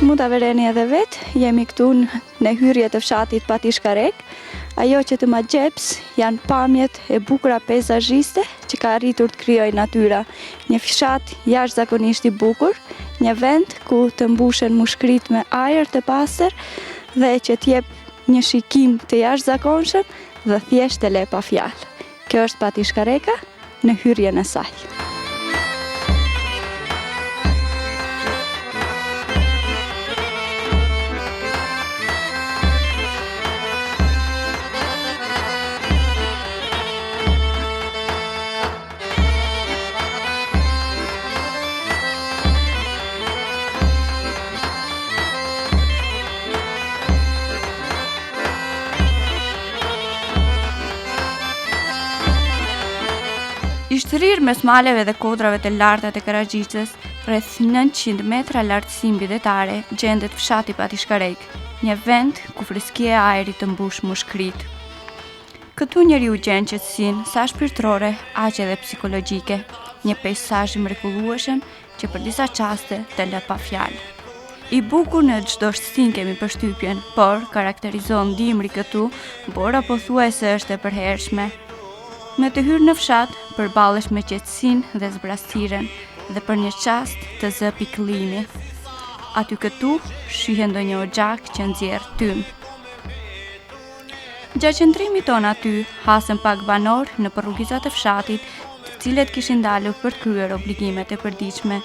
mund ta vereni edhe vetë, jemi këtu në hyrje të fshatit Patishkarek. Ajo që të ma gjeps janë pamjet e bukura pejzazhiste që ka arritur të krijojë natyra. Një fshat jashtëzakonisht i bukur, një vend ku të mbushen mushkrit me ajër të pastër dhe që t'jep një shikim të jashtëzakonshëm dhe thjesht e le pa fjalë. Kjo është Patishkareka në hyrjen e saj. I shtrirë mes maleve dhe kodrave të larta të Karagjicës, rreth 900 metra lartësi mbydetare, gjendet fshati Patishkarek, një vend ku freskia e ajrit të mbush mushkrit. Këtu njeriu gjen qetësinë sa shpirtërore, aq edhe psikologjike, një peizazh i mrekullueshëm që për disa çaste të lë pa fjalë. I bukur në çdo shtin kemi përshtypjen, por karakterizon dimri këtu, bora pothuajse është e përhershme. Me të hyrë në fshat, përballesh me qetësinë dhe zbrastiren dhe për një çast të zë pikëllimi. Aty këtu shihet ndonjë oxhak që nxjerr tym. Gjatë qëndrimit ton aty, hasën pak banor në rrugizat e fshatit, të cilët kishin dalur për të kryer obligimet e përditshme.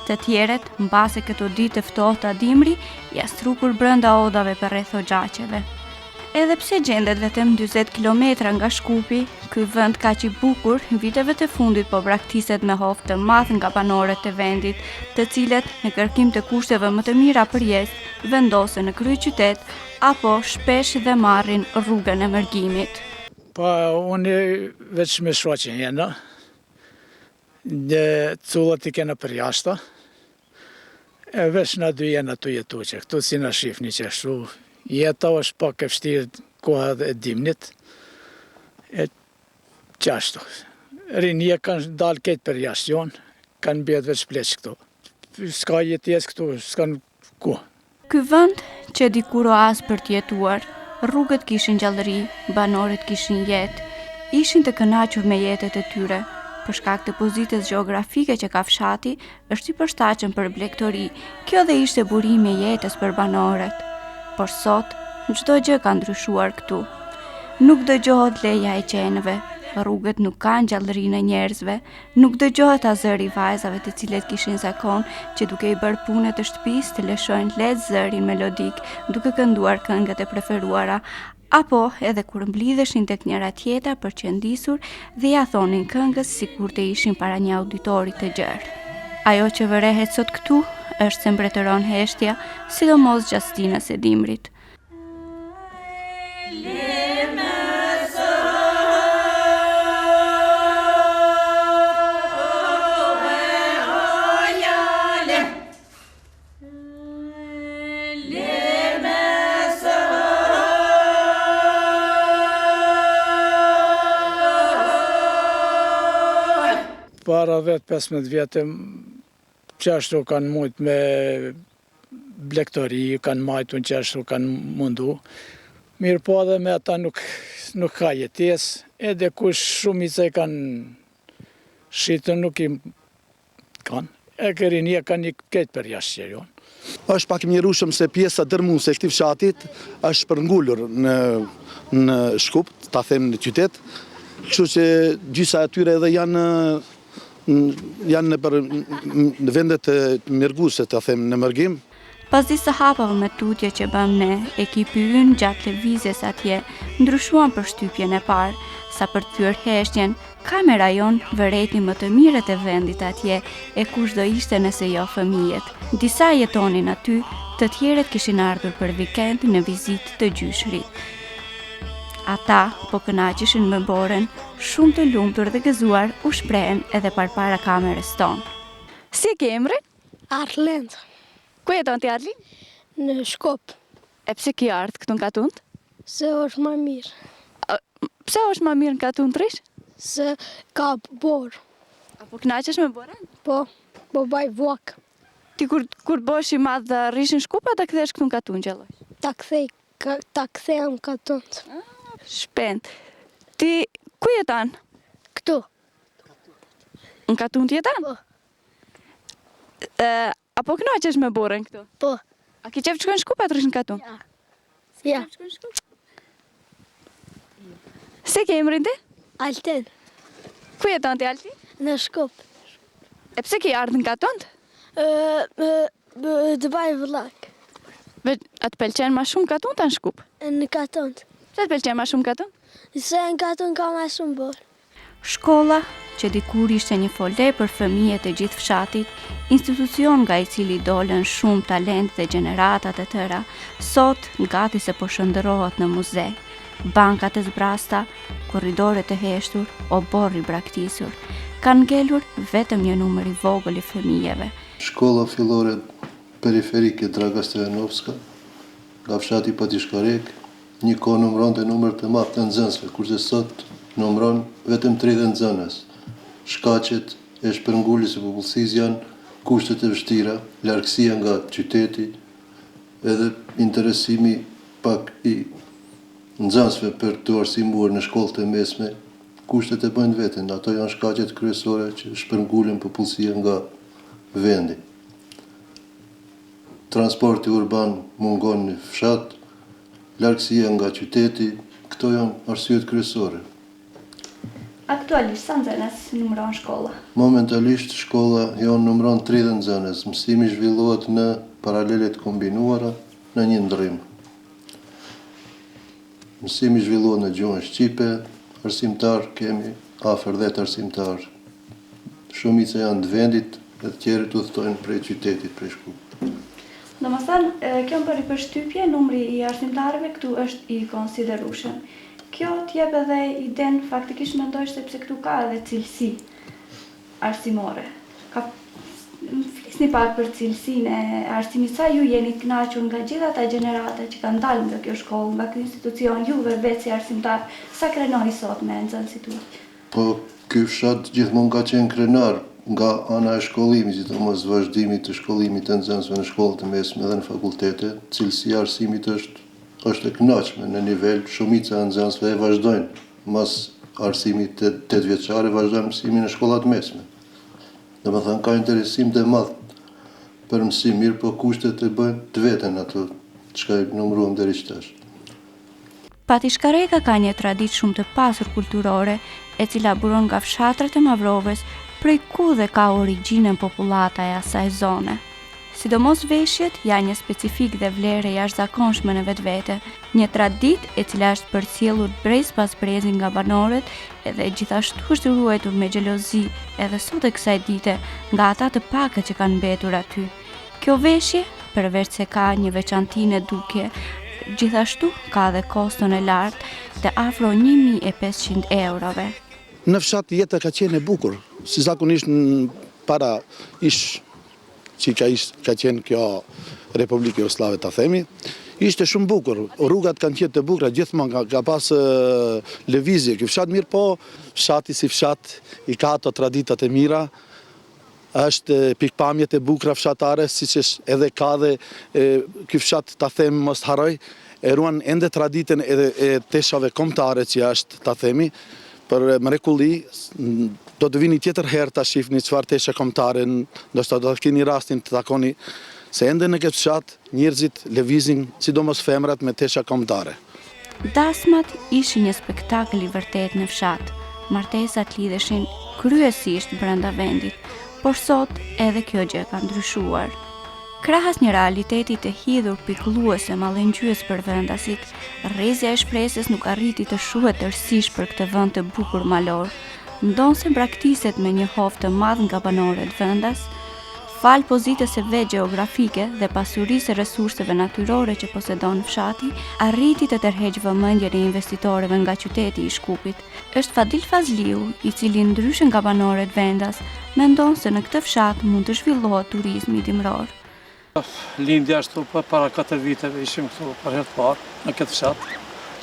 Të tjerët, mbase këto ditë të ftohta dimri, jastrukur brenda odave përreth oxhaqeve. Edhe pse gjendet vetëm 40 kilometra nga Shkupi, ky vend kaq i bukur viteve të fundit po braktiset me hoftë të madh nga banorët e vendit, të cilët në kërkim të kushteve më të mira për jetë, vendosen në kryeqytet apo shpesh dhe marrin rrugën e mërgimit. Po unë veç me shoqen jena, dhe cullat i kena për jashta, e veç na dy jena të jetu që këtu si na shifni që ashtu. Jeta është pak e vështirë koha e dimnit, e qashtu. Rinia kanë dalë këtë për jashtë jonë, kanë bjetë veç pleq këtu. Ska jetjes këtu, s'kan ku. Ky vend që dikur oaz për t'jetuar, rrugët kishin gjallëri, banorët kishin jetë, ishin të kënaqur me jetët e tyre. Për shkak të pozitës gjeografike që ka fshati, është i përshtatshëm për blegtori. Kjo dhe ishte burimi i jetës për banorët. Por sot, çdo gjë ka ndryshuar këtu. Nuk dëgjohet leja e qenëve, rrugët nuk kanë gjallërinë e njerëzve, nuk dëgjohet azëri i vajzave të cilët kishin zakon që duke i bërë punët të shtëpisë të lëshojnë lehtë zërin melodik duke kënduar këngët e preferuara, apo edhe kur mblidheshin tek njëra tjetra për qëndisur dhe ja thonin këngës sikur të ishin para një auditori të gjerë. Ajo që vërehet sot këtu është se mbretëron heshtja, sidomos gjatë stinës e dimrit. Para vetë 15 vjetë, qashtu kanë mujt me blegtori, kanë majtun qashtu kanë mundu. Mirë po edhe me ata nuk ka jetjes, edhe kush shumica i kanë shitën nuk i kanë. E kërinia kanë një ketë për jashtë që jonë. Është pak mjerueshëm se pjesa dërmuese e këtij fshatit është përngullur në Shkup, ta them në qytet, kështu që gjysa e tyre edhe janë në vendet mërguese, ta them, në mërgim. Pas disa hapave me tutje që bëm ne, ekipi ynë gjatë lëvizjes atje ndryshuan përshtypjen e parë, sa për të thyer heshtjen, kamera jon vëreti më të mirët e vendit atje, e kush do ishte nëse jo fëmijët. Disa jetonin aty, të tjerët kishin ardhur për vikend në vizitë të gjyshrit. Ata po kënaqeshin me Boren, shumë të lumtur dhe gëzuar u shprehen edhe përpara kamerës tonë. Si ke emrin? Arlend. Ku jeton ti, Arlin? Në Shkup. E pse ki ardhë këtu në Katund? Se është më mirë. Pse është më mirë në Katund rish? Se ka borë. Apo kënaqesh me Boren? Po baj vlok. Ti kur bosh i madh rrishin Shkup apo ta kthesh këtu në Katun gjalloj? Ta kthehem Katunt. Shpend. Ti ku jeton? Këtu. Në Katun jeton? Po. Apo kënaqesh me burrin këtu? Po. A ke qef të shkojnë në Shkup apo të rrish në Katun? Ja. Se ke emrin ti? Alten. Ku jeton ti Alti? Në Shkup. E pse ke ardhur në Katun? Të baj vëllak. A të pëlqen më shumë Katun ta në Shkup? Në Katunt. Pse të pëlqen më shumë Katun? Se në Katun ka ma shumë borë. Shkolla, që dikur ishte një foler për fëmijët e gjithë fshatit, institucion nga i cili dolën shumë talent dhe gjeneratat e tëra, sot gati se po shëndërohet në muze, bankat e zbrasta, korridoret e heshtur, o borri braktisur, kanë ngelur vetëm një numër i vogël i fëmijëve. Shkolla fillore periferike Draga Stojanovska, nga fshati Patishkarek, një kohë numëronte numër të madh të nxënësve, kurse sot numëron vetëm 30 nxënës. Shkaqet e shpërnguljes së popullsisë janë kushtet e vështira, largësia nga qyteti, edhe interesimi pak i nxënësve për të arsimuar në shkollat e mesme, kushtet e bëjnë veten, ato janë shkaqet kryesore që shpërngulin popullsia nga vendi. Transporti urban mungon në fshat, largësia nga qyteti, këto janë arsyet kryesore. Aktualisht, sa nxënës numëron shkolla? Momentalisht shkolla jonë numëron 30 nxënës, mësimi zhvillohet në paralelet kombinuara në një ndrrim. Mësimi zhvillohet në gjuhën shqipe, arsimtar kemi afër 10 arsimtar. Shumica janë të vendit, dhe të tjerët udhtojnë prej qytetit, prej Shkupit. Domethënë, kjo për i përshtypje, numri i arsimtarëve këtu është i konsiderueshëm. Kjo t'jep edhe iden, faktikisht mendoj sepse këtu ka edhe cilësi arsimore. Flisni pak për cilësinë e arsimit, sa ju jeni të kënaqur nga gjitha ata gjenerata që kanë dalë nga kjo shkollë, nga ky institucion, juve vetë si arsimtar, sa krenoni sot me nxënësit tuaj? Po, ky fshat gjithmonë ka qenë krenar nga ana e shkollimit, sidomos vazhdimit të shkollimit të nxënësve në shkollat e mesme dhe në fakultete, cilësia e arsimit është e kënaqshme në nivel, shumica e nxënësve e vazhdojnë mas arsimit 8 vjeçare, vazhdojnë mësimin në shkollat mesme. Domethënë ka interesim të madh për mësim mirë, po kushtet e bëjnë të veten ato çka e numëruam deri tash. Patishkareka ka një traditë shumë të pasur kulturore, e cila buron nga fshatrat e Mavrovës, prej ku dhe ka origjinën popullata e asaj zone. Sidomos veshjet janë një specifik dhe vlerë e jashtëzakonshme në vetvete, një traditë e cila është përcjellur brez pas brezi nga banorët edhe gjithashtu është ruajtur me xhelozi edhe sot e kësaj dite nga ata të pakët që kanë mbetur aty. Kjo veshje, përveç se ka një veçantinë dukje, gjithashtu ka dhe koston e lartë të afro 1.500 eurove. Në fshat jeta ka qenë e bukur, si zakonisht në para që ka qenë kjo Republikë Jugoslave ta themi, ishte shumë bukur, rrugat kanë qenë të bukura, gjithmonë ka pas lëvizje, ky fshat mirë, po fshati si fshat i ka ato traditat e mira, është pikpamjet e bukura fshatare, siç është edhe ka dhe ky fshat ta them mos harroj, e ruan ende traditën e teshave kombëtare që është ta themi, për mrekulli. Do të vini tjetër herë ta shihni çfarë tesha kombëtare, ndoshta do të keni rastin të takoni se ende në këtë fshat njerëzit lëvizin, sidomos femrat, me tesha kombëtare. Dasmat ishin një spektakël i vërtet në fshat. Martesat lidheshin kryesisht brenda vendit, por sot edhe kjo gjë ka ndryshuar. Krahas një realiteti të hidhur pikëlluese mallëngjyes për vendasit, rrezja e shpresës nuk arriti të shuhet tërësisht për këtë vend të bukur malor. Ndonse braktiset me një hof të madh nga banorët vendas, fal pozitës së vet gjeografike dhe pasurisë e resurseve natyrore që posedon fshati, arriti të tërheqë vëmendjen e investitorëve nga qyteti i Shkupit. Është Fadil Fazliu, i cili ndryshe nga banorët vendas, mendon se në këtë fshat mund të zhvillohet turizmi dimror. Lindja ashtu para 4 viteve ishim këtu për herë të parë në këtë fshat,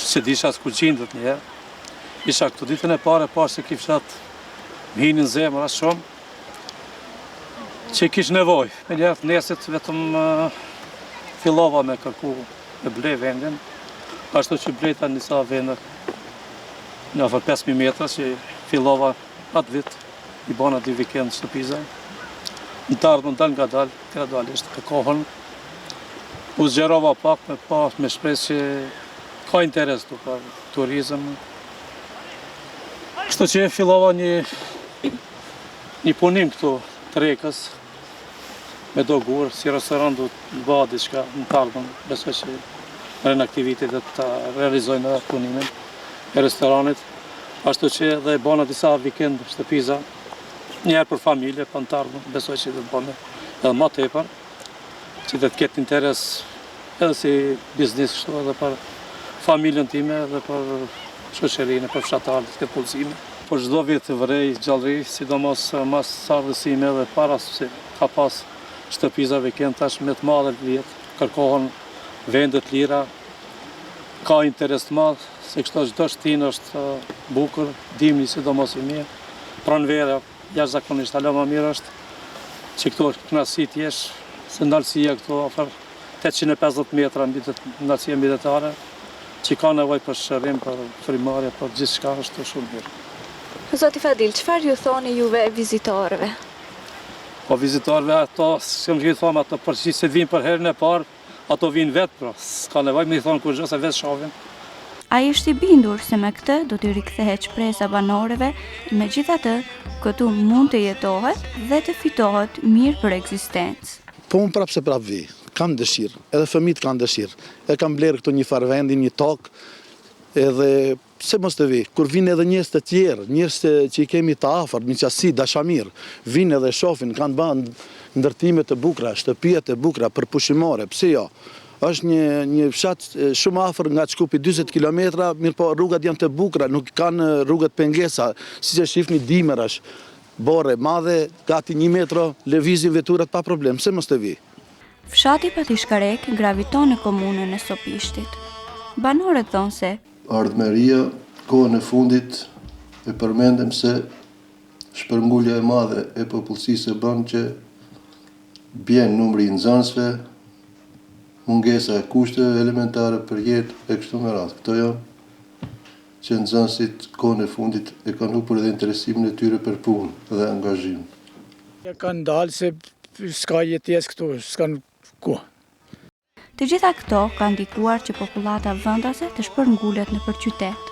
se disha as ku gjindet një herë. Isha këtu ditën e parë se ki fshat më hinin zemra shumë, që kish nevoj. Me njerët nesit vetëm fillova me kërku me ble vendin, ashtu që bleta njësa vendet në afër 5.000 metra që fillova atë vit, i bona 2 vikend shtëpiza. Në të ardhën dal nga dal, gradualisht për kohën, u zgjerova pak me shpresë që ka interes të për turizm. Kështu që fillova një punim këtu të rekës, me do gurë, si restoran du të bëha diçka në të ardhën, besoj që në aktivitetet të realizojnë edhe punimin e restoranit, ashtu që dhe bëna disa vikend shtëpiza, njerë për familje, për në të ardhën, besoj që dhe të bëne edhe ma tepër, që dhe të ketë interes edhe si biznis kështu edhe për familjen time edhe për shoqërinë, për fshatarët, të ketë pulsime. Por çdo vit të vrej gjallëri, sidomos mas ardhësime edhe para se ka pas shtëpiza vikend tash me të madhe të vjetë, kërkohen vende të lira, ka interes të madh, se kështu çdo shtinë është bukur, dimri sidomos i mirë, pranvera jashtëzakonisht alo më mirë është, që këtu kënaqësi të jesh, se ndalësia këtu afër 850 metra mbi ndalësia mbydetare, që ka nevojë për shërim, për frymërie, për gjithçka është shumë mirë. Zoti Fadil, çfarë ju thoni juve vizitorëve? Po vizitorëve ato, s'kam që i thonë ato përgjithësisht se vinë për herën e parë, ato vinë vetë, pra, s'ka nevojë me i thonë kur gjë se vetë shohin. Ai është i bindur se me këtë do t'i rikthehet shpresa banorëve, megjithatë, këtu mund të jetohet dhe të fitohet mirë për ekzistencë. Po unë prapë se prapë vi, kam dëshirë, edhe fëmijët kanë dëshirë. E kam blerë këtu një farë vendi, një tokë, edhe pse mos të vi, kur vinë edhe njerëz të tjerë, njerëz që i kemi të afërt, miqësi, dashamir, vinë edhe shohin, kanë bën ndërtime të bukura, shtëpia të bukura përpushimore, pse jo? Është një fshat shumë afër nga Shkupi 40 kilometra, mirë po rrugat janë të bukura, nuk kanë rrugët pengesa, siç e shihni dimërash, borre madhe, gati 1 metro, lëvizin veturat pa problem, pse mos të vi? Fshati Patishkarek graviton në komunën e Sopishtit. Banorët thonë se Ardhmeria, kohën e fundit, e përmendem se shpërngulja e madhe e popullsisë bën që bjen numri i nxënësve, mungesa e kushteve elementare për jetë e kështu me radhë. Këto janë që nxënësit kohën e fundit e kanë hupur edhe interesimin e tyre për punë dhe angazhim. Kanë dalë se s'ka jetesë këtu, s'kan ku. të gjitha këto kanë ndikuar që popullata vendase të shpërngullet nëpër qytet.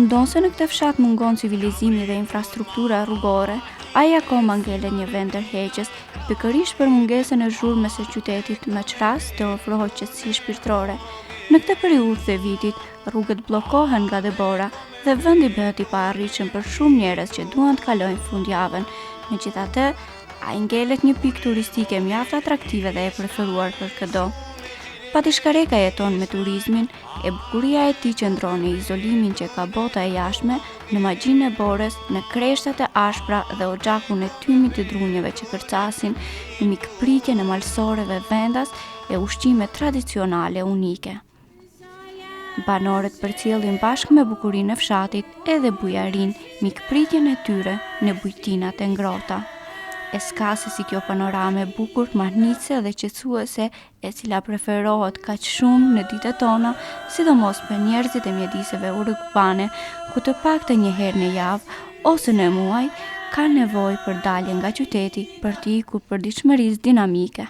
Ndonse në këtë fshat mungon civilizimi dhe infrastruktura rrugore, ai akoma ngelet një vend tërheqës, pikërisht për mungesën e zhurmës së qytetit, me çras të ofrohet qetësi shpirtërore. Në këtë periudhë të vitit, rrugët bllokohen nga debora dhe vendi bëhet i paarritshëm për shumë njerëz që duan të kalojnë fundjavën. Megjithatë, ai ngelet një pikë turistike mjaft atraktive dhe e preferuar për çdo. Patishkareka jeton me turizmin, e bukuria e tij qëndron në izolimin që ka bota e jashtme, në magjinë e borës, në kreshtat e ashpra dhe oxhakun e tymit të drunjeve që kërcasin, në mikpritjen e malsoreve vendas e ushqime tradicionale unike. Banorët përcjellin bashkë me bukurinë e fshatit edhe bujarin, mikpritjen e tyre në bujtinat e ngrota. E s'ka se si kjo panorame bukur, mahnitse dhe qetësuese, e cila preferohet kaq shumë në ditët tona, sidomos për njerëzit e mjediseve urbane, ku të paktën një herë në javë ose në muaj kanë nevojë për dalje nga qyteti për të ikur përditshmërisë dinamike.